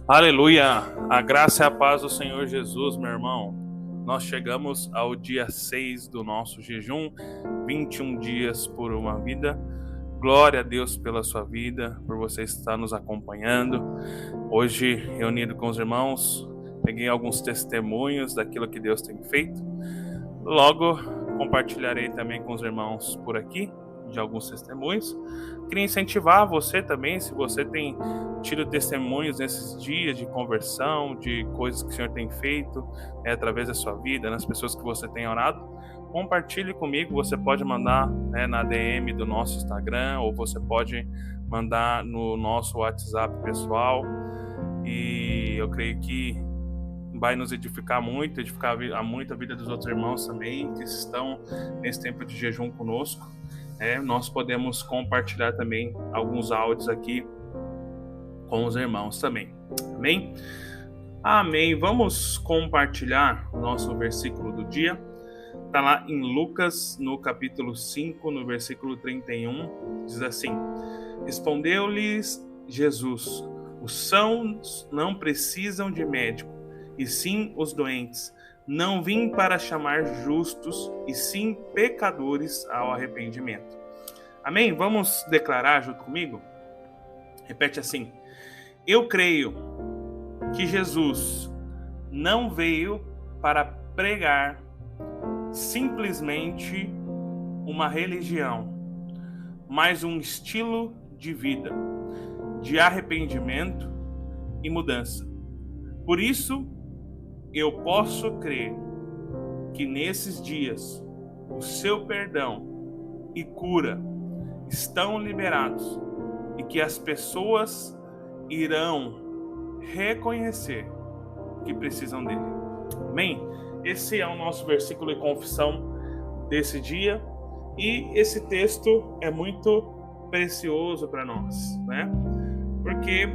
Aleluia! A graça e a paz do Senhor Jesus, meu irmão. Nós chegamos ao dia 6 do nosso jejum, 21 dias por uma vida. Glória a Deus pela sua vida, por você estar nos acompanhando. Hoje, reunido com os irmãos, peguei alguns testemunhos daquilo que Deus tem feito. Logo, compartilharei também com os irmãos por aqui de alguns testemunhos. Queria incentivar você também, se você tem tido testemunhos nesses dias de conversão, de coisas que o Senhor tem feito através da sua vida, nas pessoas que você tem orado, compartilhe comigo. Você pode mandar na DM do nosso Instagram, ou você pode mandar no nosso WhatsApp pessoal, e eu creio que vai nos edificar muito a vida dos outros irmãos também, que estão nesse tempo de jejum conosco. Nós podemos compartilhar também alguns áudios aqui com os irmãos também. Amém? Amém. Vamos compartilhar o nosso versículo do dia. Está lá em Lucas, no capítulo 5, no versículo 31, diz assim: Respondeu-lhes Jesus: os sãos não precisam de médico, e sim os doentes. Não vim para chamar justos, e sim pecadores ao arrependimento. Amém? Vamos declarar junto comigo? Repete assim: eu creio que Jesus não veio para pregar simplesmente uma religião, mas um estilo de vida, de arrependimento e mudança. Por isso, eu posso crer que nesses dias o seu perdão e cura estão liberados e que as pessoas irão reconhecer que precisam dele. Amém? Esse é o nosso versículo de confissão desse dia, e esse texto é muito precioso para nós, né? Porque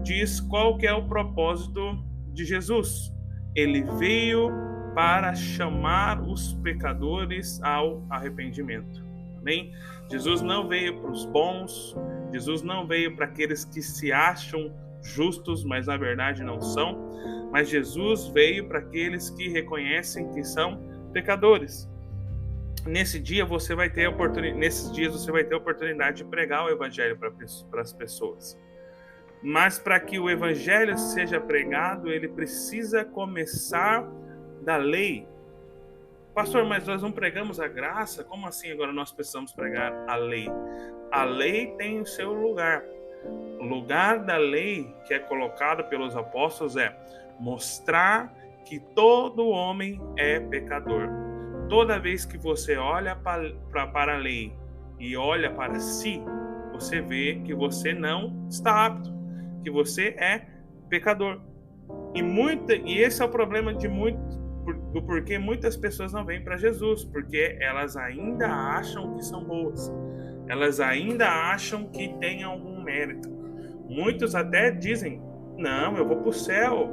diz qual que é o propósito de Jesus. Ele veio para chamar os pecadores ao arrependimento. Amém? Jesus não veio para os bons, Jesus não veio para aqueles que se acham justos, mas na verdade não são, mas Jesus veio para aqueles que reconhecem que são pecadores. Nesses dias você vai ter a oportunidade de pregar o evangelho para as pessoas. Mas para que o evangelho seja pregado, ele precisa começar da lei. Pastor, mas nós não pregamos a graça? Como assim agora nós precisamos pregar a lei? A lei tem o seu lugar. O lugar da lei que é colocado pelos apóstolos é mostrar que todo homem é pecador. Toda vez que você olha para a lei e olha para si, você vê que você não está apto, que você é pecador. E esse é o problema do porquê muitas pessoas não vêm para Jesus, porque elas ainda acham que são boas, elas ainda acham que têm algum mérito. Muitos até dizem: não, eu vou para o céu,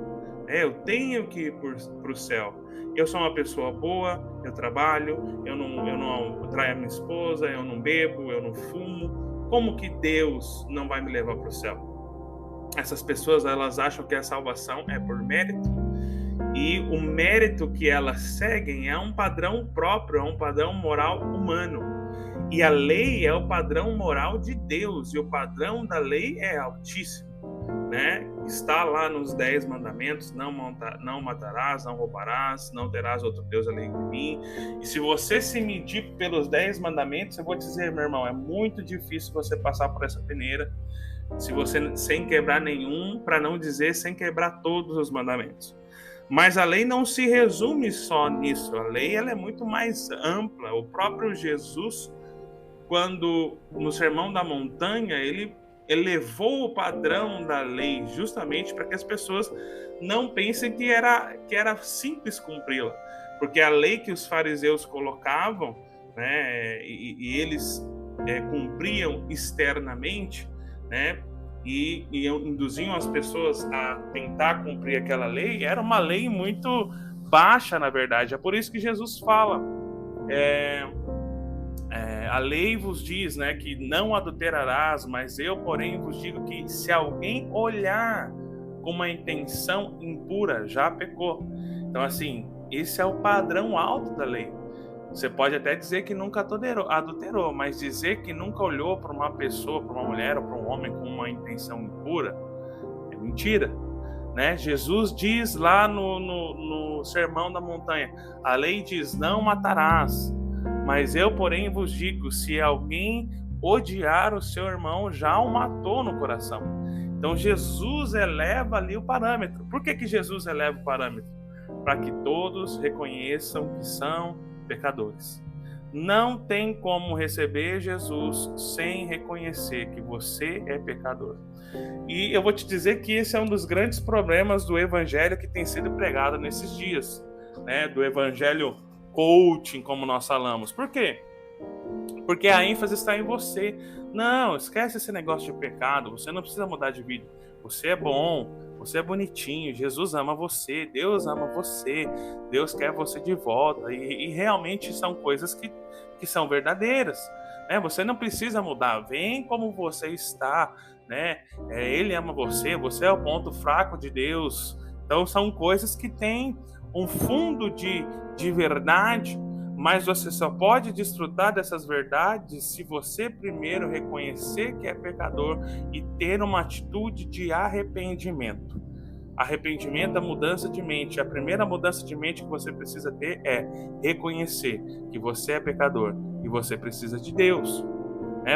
eu tenho que ir para o céu. Eu sou uma pessoa boa, eu trabalho, eu não traio a minha esposa, eu não bebo, eu não fumo. Como que Deus não vai me levar para o céu? Essas pessoas, elas acham que a salvação é por mérito, e o mérito que elas seguem é um padrão próprio, é um padrão moral humano. E a lei é o padrão moral de Deus, e o padrão da lei é altíssimo, né? Está lá nos 10 mandamentos: não matarás, não roubarás, não terás outro Deus além de mim. E se você se medir pelos 10 mandamentos, eu vou te dizer, meu irmão, é muito difícil você passar por essa peneira, se você sem quebrar nenhum, para não dizer sem quebrar todos os mandamentos. Mas a lei não se resume só nisso. A lei, ela é muito mais ampla. O próprio Jesus, quando no Sermão da Montanha, ele elevou o padrão da lei justamente para que as pessoas não pensem que era simples cumpri-la, porque a lei que os fariseus colocavam, né, e eles cumpriam externamente, né, e induziam as pessoas a tentar cumprir aquela lei, era uma lei muito baixa, na verdade. É por isso que Jesus fala: a lei vos diz, né, que não adulterarás, mas eu, porém, vos digo que se alguém olhar com uma intenção impura já pecou. Então, assim, esse é o padrão alto da lei. Você pode até dizer que nunca adulterou, mas dizer que nunca olhou para uma pessoa, para uma mulher ou para um homem com uma intenção impura é mentira, né? Jesus diz lá no Sermão da Montanha, a lei diz, não matarás, mas eu, porém, vos digo, se alguém odiar o seu irmão, já o matou no coração. Então, Jesus eleva ali o parâmetro. Por que Jesus eleva o parâmetro? Para que todos reconheçam que são pecadores. Não tem como receber Jesus sem reconhecer que você é pecador. E eu vou te dizer que esse é um dos grandes problemas do evangelho que tem sido pregado nesses dias, né? Do evangelho coaching, como nós falamos. Por quê? Porque a ênfase está em você. Não, esquece esse negócio de pecado. Você não precisa mudar de vida. Você é bom, você é bonitinho. Jesus ama você, Deus ama você. Deus quer você de volta. E realmente são coisas que são verdadeiras, né? Você não precisa mudar. Vem como você está, né? Ele ama você. Você é o ponto fraco de Deus. Então são coisas que têm um fundo de verdade. Mas você só pode desfrutar dessas verdades se você primeiro reconhecer que é pecador e ter uma atitude de arrependimento. Arrependimento é mudança de mente. A primeira mudança de mente que você precisa ter é reconhecer que você é pecador e você precisa de Deus.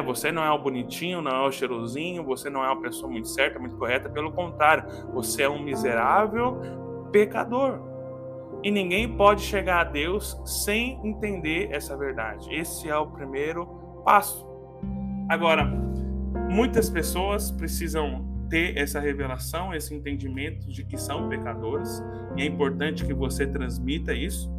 Você não é o bonitinho, não é o cheirosinho, você não é uma pessoa muito certa, muito correta. Pelo contrário, você é um miserável pecador. E ninguém pode chegar a Deus sem entender essa verdade. Esse é o primeiro passo. Agora, muitas pessoas precisam ter essa revelação, esse entendimento de que são pecadores. E é importante que você transmita isso.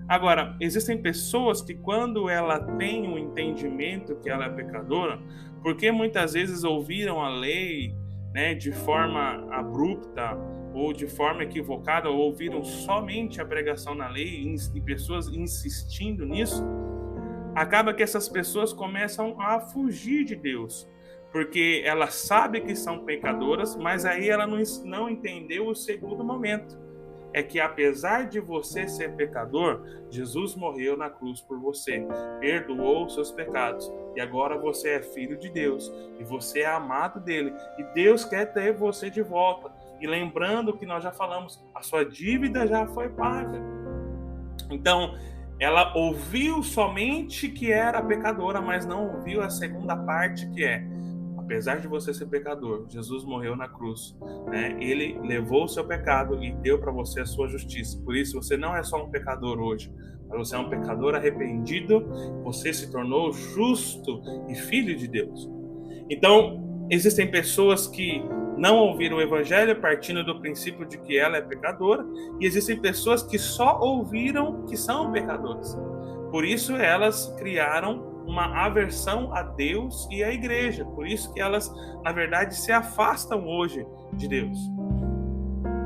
Agora, existem pessoas que quando ela tem um entendimento que ela é pecadora, porque muitas vezes ouviram a lei, né, de forma abrupta, ou de forma equivocada, ou ouviram somente a pregação na lei e pessoas insistindo nisso, acaba que essas pessoas começam a fugir de Deus, porque ela sabe que são pecadoras, mas aí ela não entendeu o segundo momento, é que apesar de você ser pecador, Jesus morreu na cruz por você, perdoou os seus pecados, e agora você é filho de Deus, e você é amado dele, e Deus quer ter você de volta. E lembrando que nós já falamos, a sua dívida já foi paga. Então, ela ouviu somente que era pecadora, mas não ouviu a segunda parte, que é, apesar de você ser pecador, Jesus morreu na cruz, né? Ele levou o seu pecado e deu para você a sua justiça. Por isso, você não é só um pecador hoje, mas você é um pecador arrependido, você se tornou justo e filho de Deus. Então, existem pessoas que não ouviram o evangelho partindo do princípio de que ela é pecadora, e existem pessoas que só ouviram que são pecadores. Por isso elas criaram uma aversão a Deus e à igreja. Por isso que elas, na verdade, se afastam hoje de Deus.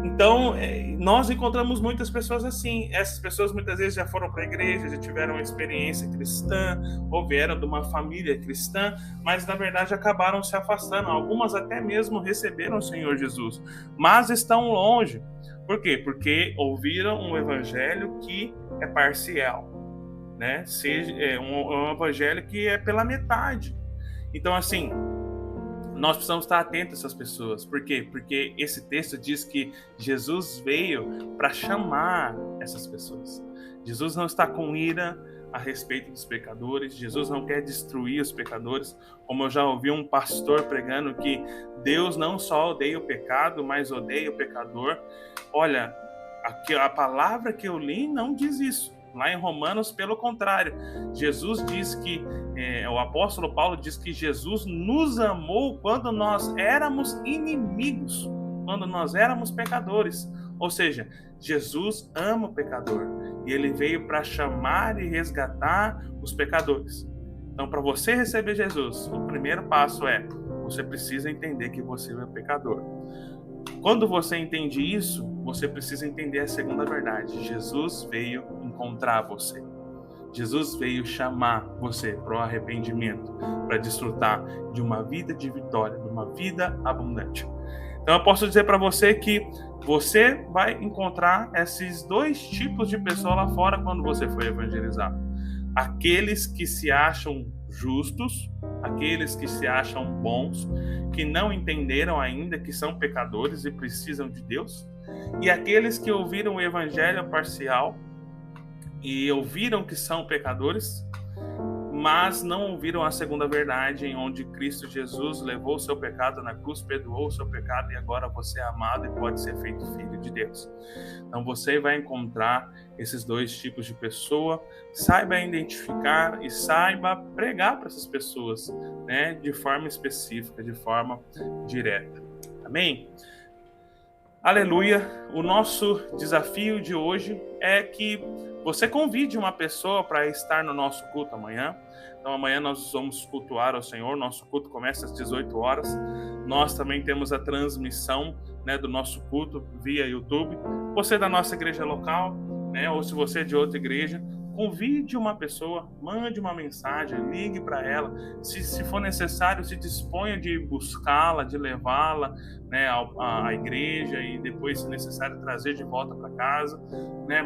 Então, nós encontramos muitas pessoas assim. Essas pessoas muitas vezes já foram para a igreja, já tiveram uma experiência cristã, ou vieram de uma família cristã, mas na verdade acabaram se afastando. Algumas até mesmo receberam o Senhor Jesus, mas estão longe. Por quê? Porque ouviram um evangelho que é parcial, né? Um evangelho que é pela metade. Então, assim, nós precisamos estar atentos a essas pessoas. Por quê? Porque esse texto diz que Jesus veio para chamar essas pessoas. Jesus não está com ira a respeito dos pecadores. Jesus não quer destruir os pecadores. Como eu já ouvi um pastor pregando que Deus não só odeia o pecado, mas odeia o pecador. Olha, a palavra que eu li não diz isso. Lá em Romanos, pelo contrário, Jesus diz que, o apóstolo Paulo diz que Jesus nos amou quando nós éramos inimigos, quando nós éramos pecadores. Ou seja, Jesus ama o pecador e ele veio para chamar e resgatar os pecadores. Então, para você receber Jesus, o primeiro passo é, você precisa entender que você é pecador. Quando você entende isso, você precisa entender a segunda verdade. Jesus veio encontrar você. Jesus veio chamar você para o arrependimento, para desfrutar de uma vida de vitória, de uma vida abundante. Então eu posso dizer para você que você vai encontrar esses dois tipos de pessoa lá fora quando você for evangelizar. Aqueles que se acham justos, aqueles que se acham bons, que não entenderam ainda que são pecadores e precisam de Deus, e aqueles que ouviram o evangelho parcial e ouviram que são pecadores, mas não ouviram a segunda verdade, em onde Cristo Jesus levou o seu pecado na cruz, perdoou o seu pecado e agora você é amado e pode ser feito filho de Deus. Então você vai encontrar esses dois tipos de pessoa, saiba identificar e saiba pregar para essas pessoas, né, de forma específica, de forma direta. Amém? Aleluia! O nosso desafio de hoje é que você convide uma pessoa para estar no nosso culto amanhã. Então amanhã nós vamos cultuar ao Senhor, nosso culto começa às 18 horas. Nós também temos a transmissão, né, do nosso culto via YouTube. Você da nossa igreja local, né, ou se você é de outra igreja, convide uma pessoa, mande uma mensagem, ligue para ela. Se for necessário, se disponha de buscá-la, de levá-la, né, à igreja e depois, se necessário, trazer de volta para casa, né?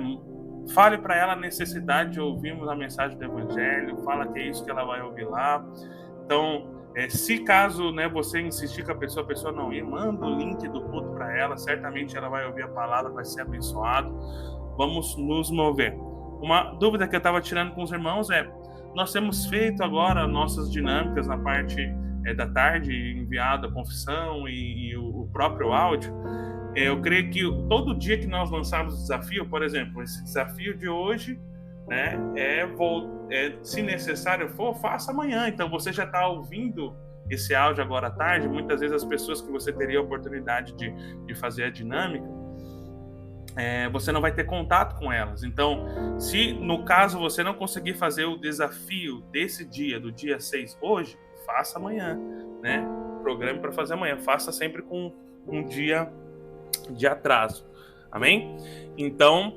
Fale para ela a necessidade de ouvirmos a mensagem do Evangelho, fala que é isso que ela vai ouvir lá. Então, se caso, né, você insistir com a pessoa não ir, manda o link do culto para ela, certamente ela vai ouvir a palavra, vai ser abençoado. Vamos nos mover. Uma dúvida que eu estava tirando com os irmãos é, nós temos feito agora nossas dinâmicas na parte da tarde, enviado a confissão e o próprio áudio. Eu creio que todo dia que nós lançarmos o desafio, por exemplo, esse desafio de hoje, né, se necessário for, faça amanhã. Então você já está ouvindo esse áudio agora à tarde. Muitas vezes as pessoas que você teria a oportunidade de fazer a dinâmica, você não vai ter contato com elas. Então, se no caso você não conseguir fazer o desafio desse dia, do dia 6 hoje, faça amanhã, né? Programe para fazer amanhã. Faça sempre com um dia de atraso. Amém? Então,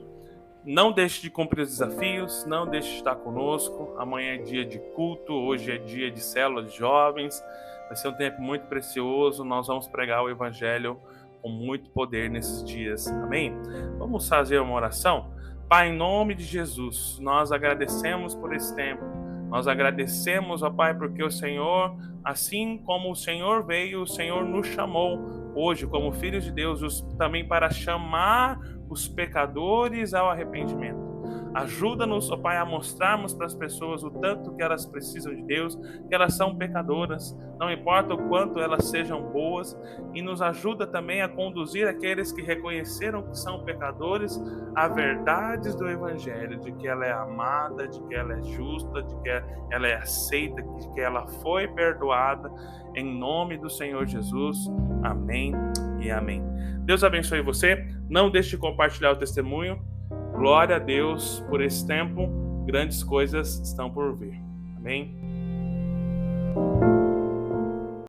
não deixe de cumprir os desafios, não deixe de estar conosco. Amanhã é dia de culto, hoje é dia de célula de jovens. Vai ser um tempo muito precioso. Nós vamos pregar o evangelho com muito poder nesses dias. Amém? Vamos fazer uma oração? Pai, em nome de Jesus, nós agradecemos por esse tempo. Nós agradecemos, ó Pai, porque o Senhor, assim como o Senhor veio, o Senhor nos chamou hoje como filhos de Deus, também para chamar os pecadores ao arrependimento. Ajuda-nos, ó Pai, a mostrarmos para as pessoas o tanto que elas precisam de Deus, que elas são pecadoras, não importa o quanto elas sejam boas, e nos ajuda também a conduzir aqueles que reconheceram que são pecadores a verdades do Evangelho, de que ela é amada, de que ela é justa, de que ela é aceita, de que ela foi perdoada, em nome do Senhor Jesus. Amém e amém. Deus abençoe você, não deixe de compartilhar o testemunho. Glória a Deus por esse tempo, grandes coisas estão por vir. Amém?